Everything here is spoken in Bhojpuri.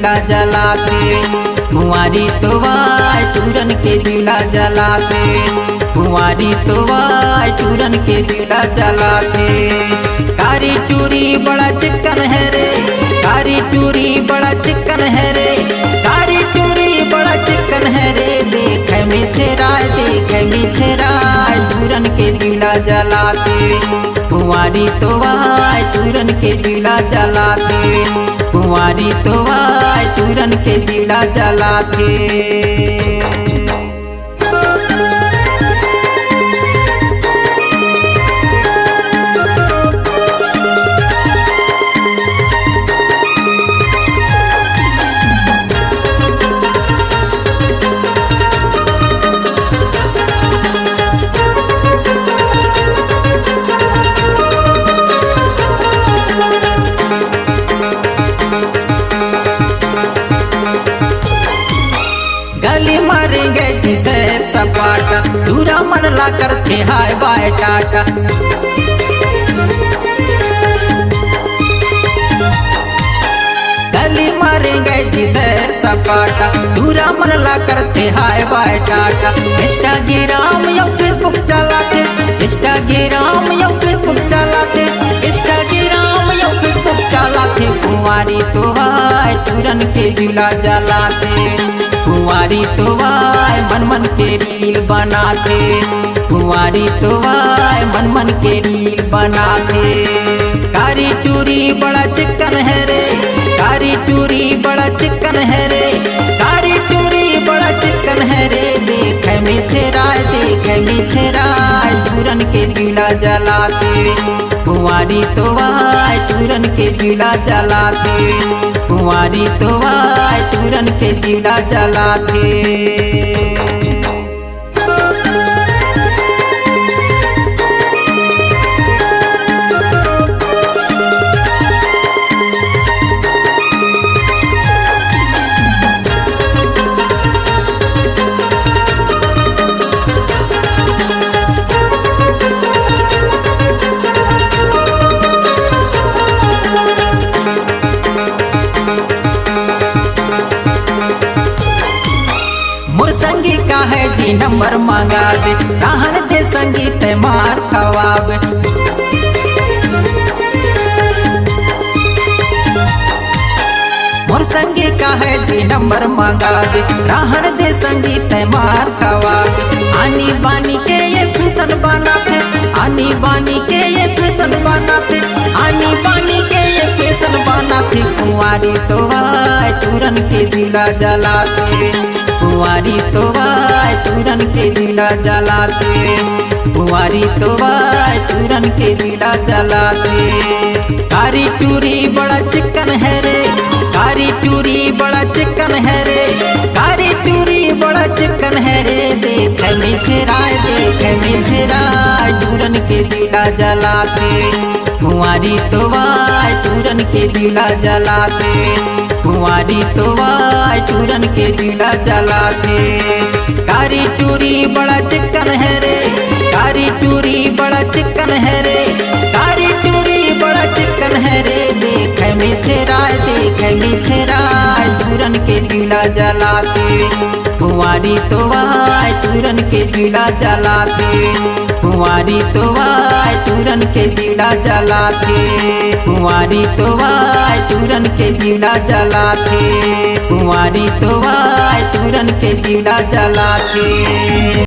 दिला जलाते, कुंवारी तो वाय टूरन के दिला जलाते, कुंवारी तो वाय टूरन के दिला जलाते। कारी टूरी बड़ा चिकन है रे, कारी टूरी बड़ा चिकन है रे, कारी टूरी बड़ा चिकन है रे। देखे मिछराय टूरन के दिला जलाते, कुंवारी तो वाय टूरन के दिला जलाते, कुंवारी तो वाय टूरन के दिला जलाते। गली मारेंगे जिसे सपाटा, दूरा मन ला करते हाय बाय टाटा। गली मारेंगे जिसे सपाटा, दूरा मन ला करते हाय बाय टाटा। इंस्टाग्राम या फेसबुक चलाते, इंस्टाग्राम या फेसबुक चलाते, इंस्टाग्राम या फेसबुक चलाते। कुंवारी तो वाय टूरन के दिला जलाते, कुंवारी तो वाय मन मन के रील बनाते, कुंवारी तो वाय मन मन के रील बनाते। कारी टूरी बड़ा चिकन है रे, कारी टूरी बड़ा चिकन है रे, कारी टूरी बड़ा चिकन है रे। देखे मिछराय टूरन के दिला जलाते, कुंवारी तो वाय टूरन के दिला जलाते, कुंवारी तो वाय टूरन के दिला जलाते। मोर संगी का है जी नंबर मांगा दे, कहन दे संगीत मार खवावे। मोर संगी का है जी नंबर मांगा दे, रहन दे संगीत मार खवावे। आनी बानी के ये फैशन बनाते, आनी बानी के ये फैशन बनाते, आनी बानी के ये फैशन बनाते। कुंवारी तो वाय टूरन के दिला जलाते, कुंवारी तो वाय टूरन के दिला जलाते, कुंवारी तो वाय टूरन के दिला जलाते। कारी टूरी बड़ा चिकन है रे, कारी टूरी बड़ा चिकन है रे, कारी टूरी बड़ा चिकन है रे। देखे मिछराय टूरन के दिला जलाते, कुंवारी तो वाय टूरन के दिला जलाते, कुंवारी तो वाय टूरन के दिला जलाते। कारी टूरी बड़ा चिकन है रे, कारी टूरी बड़ा चिकन है रे, कारी टूरी बड़ा चिकन है रे। देखे मिछराय टूरन के दिला जलाते, कुंवारी तो वाय टूरन के दिला जलाते, कुंवारी तो वाय टूरन के दिला जलाते, कुंवारी तो वाय टूरन के दिला जलाते, कुंवारी तो वाय टूरन के दिला जलाते।